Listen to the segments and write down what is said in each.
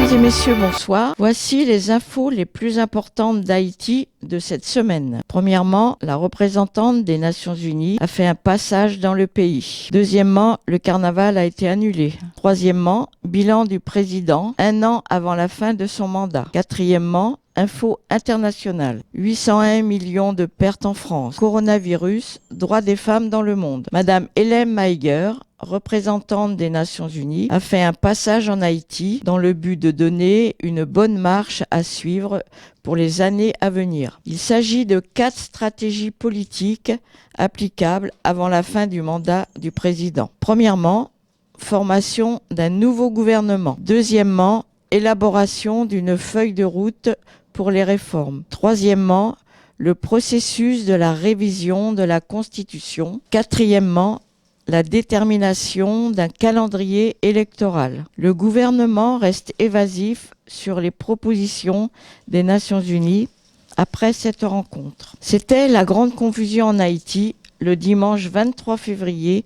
Mesdames et messieurs, bonsoir. Voici les infos les plus importantes d'Haïti de cette semaine. Premièrement, la représentante des Nations Unies a fait un passage dans le pays. Deuxièmement, le carnaval a été annulé. Troisièmement, bilan du président 1 an avant la fin de son mandat. Quatrièmement, info internationale. 801 millions de pertes en France. Coronavirus, droits des femmes dans le monde. Madame Hélène Maïger, représentante des Nations Unies, a fait un passage en Haïti dans le but de donner une bonne marche à suivre pour les années à venir. Il s'agit de 4 stratégies politiques applicables avant la fin du mandat du président. Premièrement, formation d'un nouveau gouvernement. Deuxièmement, élaboration d'une feuille de route pour les réformes. Troisièmement, le processus de la révision de la Constitution. Quatrièmement, la détermination d'un calendrier électoral. Le gouvernement reste évasif sur les propositions des Nations Unies après cette rencontre. C'était la grande confusion en Haïti le dimanche 23 février.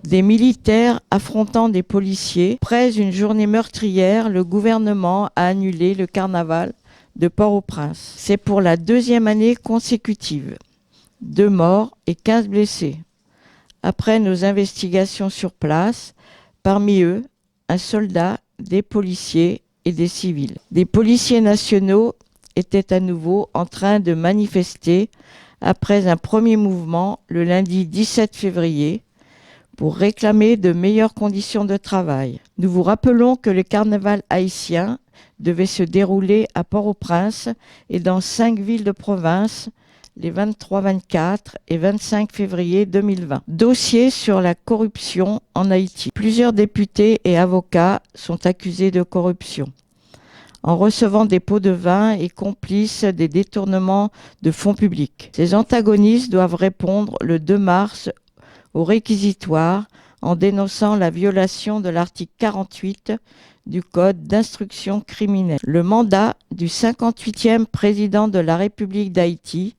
Des militaires affrontant des policiers. Après une journée meurtrière, le gouvernement a annulé le carnaval de Port-au-Prince. C'est pour la 2e année consécutive. 2 morts et 15 blessés. Après nos investigations sur place, parmi eux, un soldat, des policiers et des civils. Des policiers nationaux étaient à nouveau en train de manifester après un premier mouvement le lundi 17 février pour réclamer de meilleures conditions de travail. Nous vous rappelons que le carnaval haïtien devait se dérouler à Port-au-Prince et dans 5 villes de province les 23, 24 et 25 février 2020. Dossier sur la corruption en Haïti. Plusieurs députés et avocats sont accusés de corruption en recevant des pots de vin et complices des détournements de fonds publics. Ces antagonistes doivent répondre le 2 mars au réquisitoire en dénonçant la violation de l'article 48 du Code d'instruction criminelle. Le mandat du 58e président de la République d'Haïti,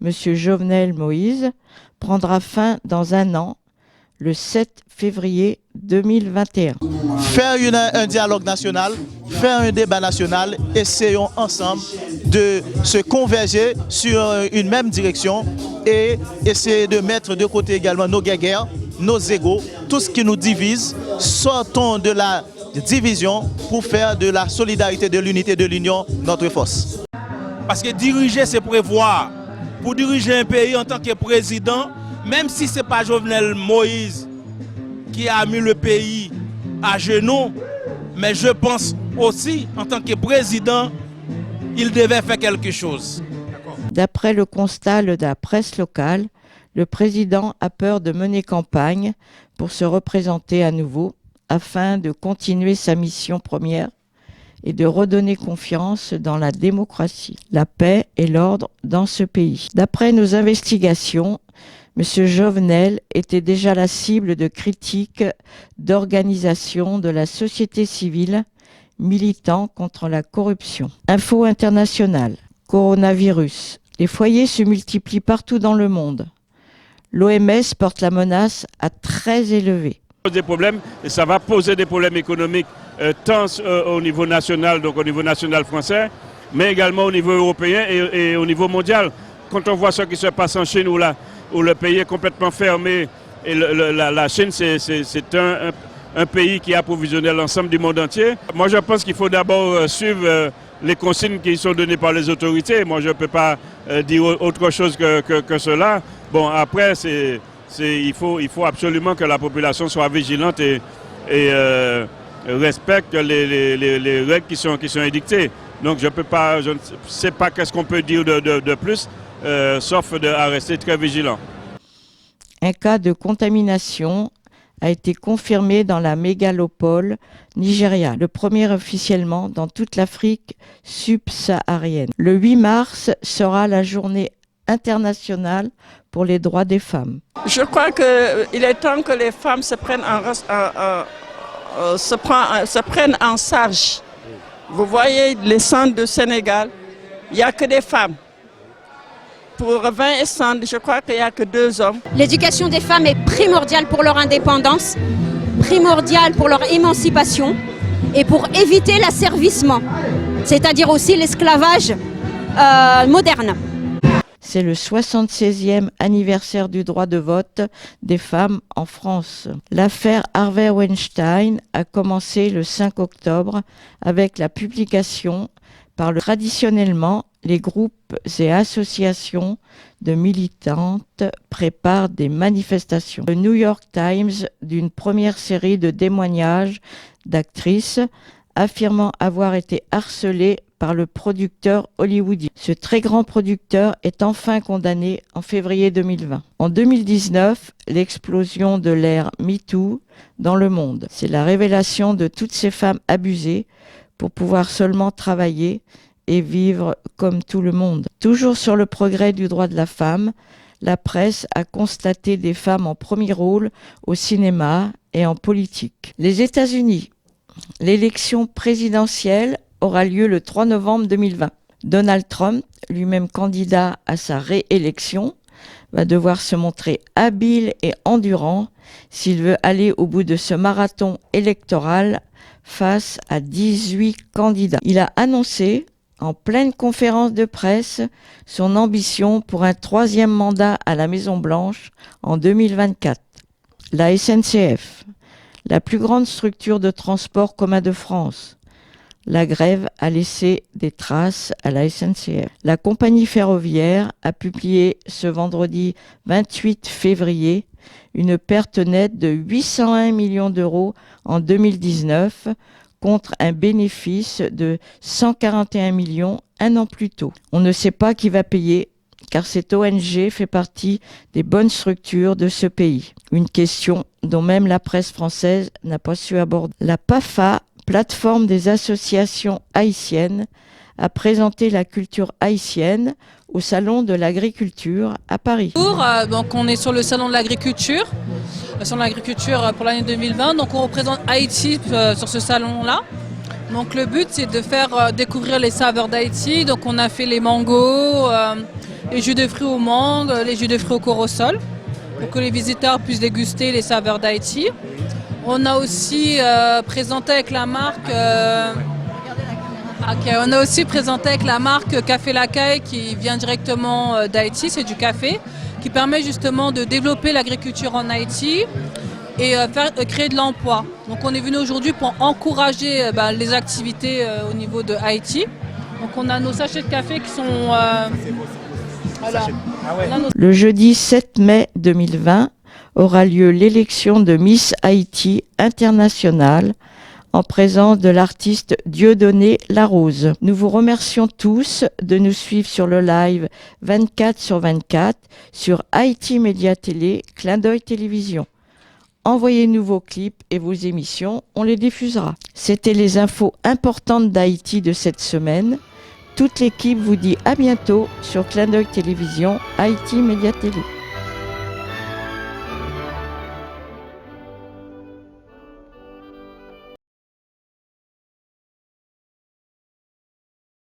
M. Jovenel Moïse, prendra fin dans 1 an, le 7 février 2021. Faire un dialogue national, faire un débat national, essayons ensemble de se converger sur une même direction et essayer de mettre de côté également nos guerres, nos égos, tout ce qui nous divise. Sortons de la division pour faire de la solidarité, de l'unité, de l'union notre force. Parce que diriger, c'est prévoir. Pour diriger un pays en tant que président, même si ce n'est pas Jovenel Moïse qui a mis le pays à genoux, mais je pense aussi, en tant que président, il devait faire quelque chose. D'après le constat de la presse locale, le président a peur de mener campagne pour se représenter à nouveau afin de continuer sa mission première et de redonner confiance dans la démocratie, la paix et l'ordre dans ce pays. D'après nos investigations, M. Jovenel était déjà la cible de critiques d'organisations de la société civile militant contre la corruption. Info internationale, coronavirus. Les foyers se multiplient partout dans le monde. L'OMS porte la menace à très élevé. Des problèmes, et ça va poser des problèmes économiques tant au niveau national, donc au niveau national français, mais également au niveau européen et au niveau mondial. Quand on voit ce qui se passe en Chine où le pays est complètement fermé, et la Chine c'est un pays qui a approvisionné l'ensemble du monde entier. Moi je pense qu'il faut d'abord suivre les consignes qui sont données par les autorités. Moi je ne peux pas dire autre chose que cela. Bon après il faut absolument que la population soit vigilante et respecte les règles qui sont édictées. Donc je ne sais pas qu'est-ce qu'on peut dire de plus, sauf à rester très vigilant. Un cas de contamination a été confirmé dans la mégalopole Nigeria, le premier officiellement dans toute l'Afrique subsaharienne. Le 8 mars sera la journée internationale pour les droits des femmes. Je crois qu'il est temps que les femmes se prennent en charge. Vous voyez les centres du Sénégal, il n'y a que des femmes. Pour 20 centres, je crois qu'il n'y a que 2 hommes. L'éducation des femmes est primordiale pour leur indépendance, primordiale pour leur émancipation. et pour éviter l'asservissement, c'est-à-dire aussi l'esclavage moderne. C'est le 76e anniversaire du droit de vote des femmes en France. L'affaire Harvey Weinstein a commencé le 5 octobre avec la publication traditionnellement, les groupes et associations de militantes préparent des manifestations. Le New York Times d'une première série de témoignages d'actrices affirmant avoir été harcelées par le producteur hollywoodien. Ce très grand producteur est enfin condamné en février 2020. En 2019, l'explosion de l'ère MeToo dans le monde. C'est la révélation de toutes ces femmes abusées pour pouvoir seulement travailler et vivre comme tout le monde. Toujours sur le progrès du droit de la femme, la presse a constaté des femmes en premier rôle au cinéma et en politique. Les États-Unis, l'élection présidentielle aura lieu le 3 novembre 2020. Donald Trump, lui-même candidat à sa réélection, va devoir se montrer habile et endurant s'il veut aller au bout de ce marathon électoral face à 18 candidats. Il a annoncé en pleine conférence de presse son ambition pour un 3e mandat à la Maison-Blanche en 2024. La SNCF, la plus grande structure de transport commun de France. La grève a laissé des traces à la SNCF. La compagnie ferroviaire a publié ce vendredi 28 février une perte nette de 801 millions d'euros en 2019 contre un bénéfice de 141 millions un an plus tôt. On ne sait pas qui va payer car cette ONG fait partie des bonnes structures de ce pays. Une question dont même la presse française n'a pas su aborder. La PAFA, plateforme des associations haïtiennes, a présenté la culture haïtienne au Salon de l'Agriculture à Paris. Donc on est sur le Salon de l'Agriculture, pour l'année 2020. Donc on représente Haïti sur ce salon-là. Donc le but c'est de faire découvrir les saveurs d'Haïti. Donc on a fait les mangos, les jus de fruits aux mangues, les jus de fruits au corosol, pour que les visiteurs puissent déguster les saveurs d'Haïti. On a aussi présenté avec la marque Café Lacaille qui vient directement d'Haïti, c'est du café, qui permet justement de développer l'agriculture en Haïti et créer de l'emploi. Donc on est venu aujourd'hui pour encourager les activités au niveau de Haïti. Donc on a nos sachets de café qui sont... Le jeudi 7 mai 2020 aura lieu l'élection de Miss Haïti internationale en présence de l'artiste Dieudonné Larose. Nous vous remercions tous de nous suivre sur le live 24/24 sur Haïti Média Télé, Clin d'œil Télévision. Envoyez-nous vos clips et vos émissions, on les diffusera. C'était les infos importantes d'Haïti de cette semaine. Toute l'équipe vous dit à bientôt sur Clin d'œil Télévision, Haïti Média Télé.